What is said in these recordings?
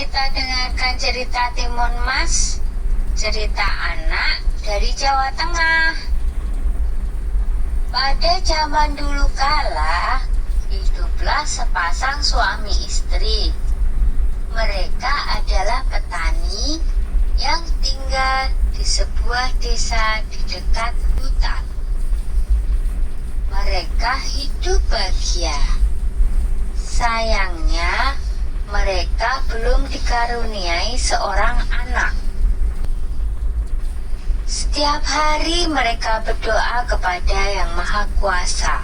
kita dengarkan cerita Timun Mas, cerita anak dari Jawa Tengah. Pada zaman dulu kala, hiduplah sepasang suami istri. Mereka adalah petani yang tinggal di sebuah desa di dekat hutan. Mereka hidup bahagia. Sayangnya, mereka belum dikaruniai seorang anak. Setiap hari mereka berdoa kepada Yang Maha Kuasa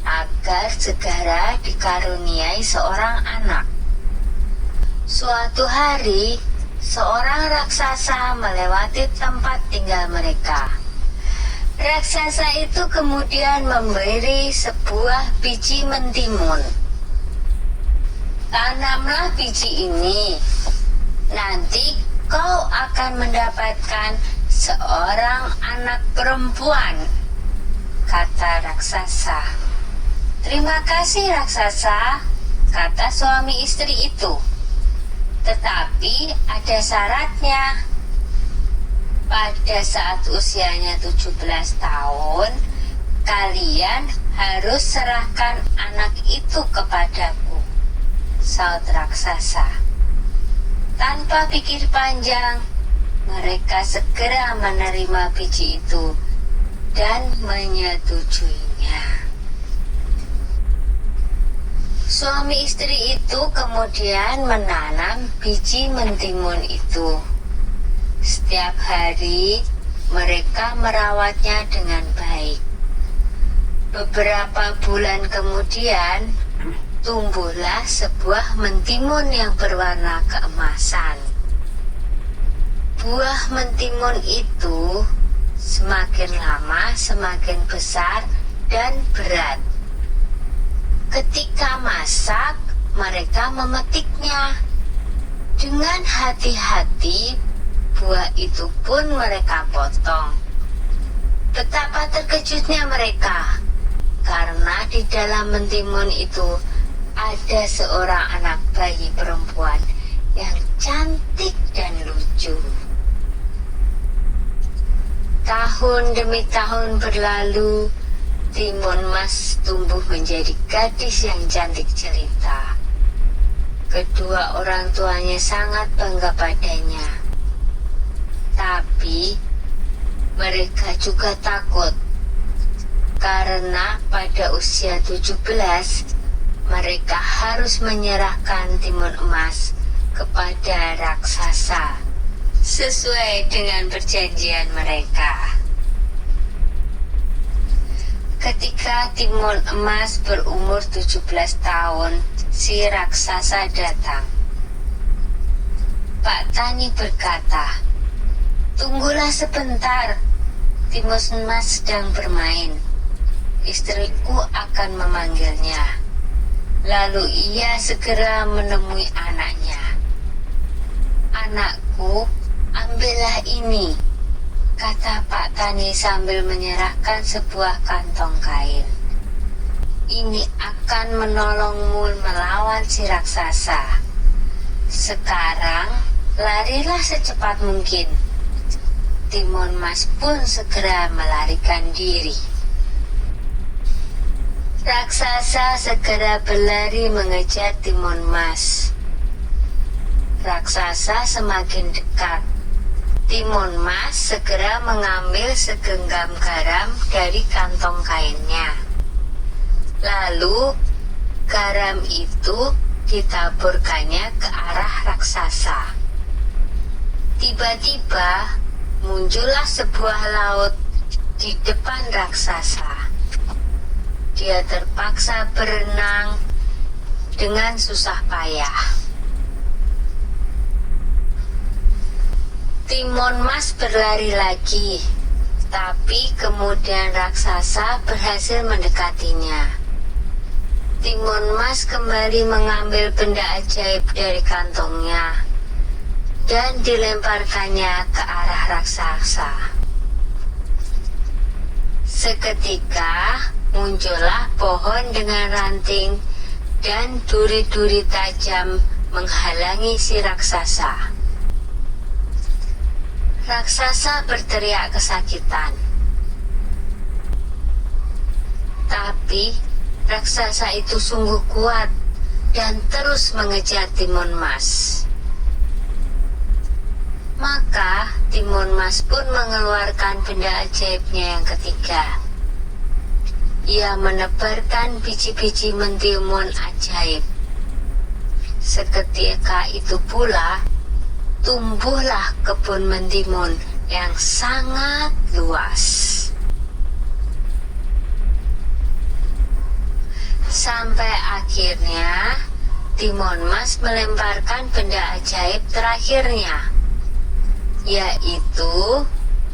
agar segera dikaruniai seorang anak. Suatu hari, seorang raksasa melewati tempat tinggal mereka. Raksasa itu kemudian memberi sebuah biji mentimun. Tanamlah biji ini, nanti kau akan mendapatkan seorang anak perempuan, kata raksasa. Terima kasih raksasa, kata suami istri itu. Tetapi ada syaratnya. Pada saat usianya 17 tahun, kalian harus serahkan anak itu kepadaku, saut raksasa. Tanpa pikir panjang, mereka segera menerima biji itu dan menyetujuinya. Suami istri itu kemudian menanam biji mentimun itu. Setiap hari mereka merawatnya dengan baik. Beberapa bulan kemudian, tumbuhlah sebuah mentimun yang berwarna keemasan. Buah mentimun itu semakin lama semakin besar dan berat. Ketika masak, mereka memetiknya. Dengan hati-hati, buah itu pun mereka potong. Betapa terkejutnya mereka, karena di dalam mentimun itu ada seorang anak bayi perempuan yang cantik dan lucu. Tahun demi tahun berlalu, Timun Mas tumbuh menjadi gadis yang cantik jelita. Kedua orang tuanya sangat bangga padanya. Tapi mereka juga takut karena pada usia 17 mereka harus menyerahkan timun emas kepada raksasa sesuai dengan perjanjian mereka. Ketika timun emas berumur 17 tahun, si raksasa datang. Pak Tani berkata, "Tunggulah sebentar, timun emas sedang bermain. Istriku akan memanggilnya." Lalu ia segera menemui anaknya. "Anakku, ambillah ini," kata Pak Tani sambil menyerahkan sebuah kantong kain. "Ini akan menolongmu melawan si raksasa. Sekarang larilah secepat mungkin." Timun Mas pun segera melarikan diri. Raksasa segera berlari mengejar Timun Mas. Raksasa semakin dekat. Timun Mas segera mengambil segenggam garam dari kantong kainnya. Lalu garam itu ditaburkannya ke arah raksasa. Tiba-tiba muncullah sebuah laut di depan raksasa. Dia terpaksa berenang dengan susah payah. Timun Mas berlari lagi, tapi kemudian raksasa berhasil mendekatinya. Timun Mas kembali mengambil benda ajaib dari kantongnya dan dilemparkannya ke arah raksasa. Seketika muncullah pohon dengan ranting dan duri-duri tajam menghalangi si raksasa. Raksasa berteriak kesakitan. Tapi raksasa itu sungguh kuat dan terus mengejar Timun Mas. Maka Timun Mas pun mengeluarkan benda ajaibnya yang ketiga. Ia menebarkan biji-biji mentimun ajaib. Seketika itu pula tumbuhlah kebun mentimun yang sangat luas. Sampai akhirnya Timun Mas melemparkan benda ajaib terakhirnya, yaitu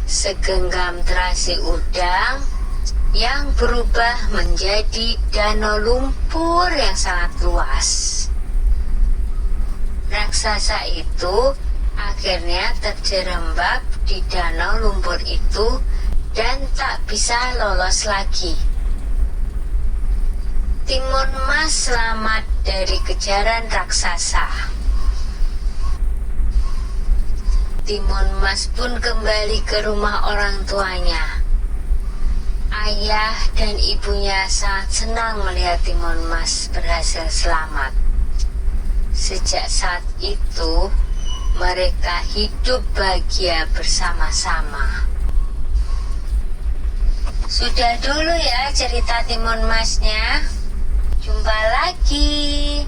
segenggam terasi udang yang berubah menjadi danau lumpur yang sangat luas. Raksasa itu akhirnya terjerembab di danau lumpur itu dan tak bisa lolos lagi. Timun Mas selamat dari kejaran raksasa. Timun Mas pun kembali ke rumah orang tuanya. Ayah dan ibunya sangat senang melihat Timun Mas berhasil selamat. Sejak saat itu, mereka hidup bahagia bersama-sama. Sudah dulu ya cerita Timun Masnya. Jumpa lagi.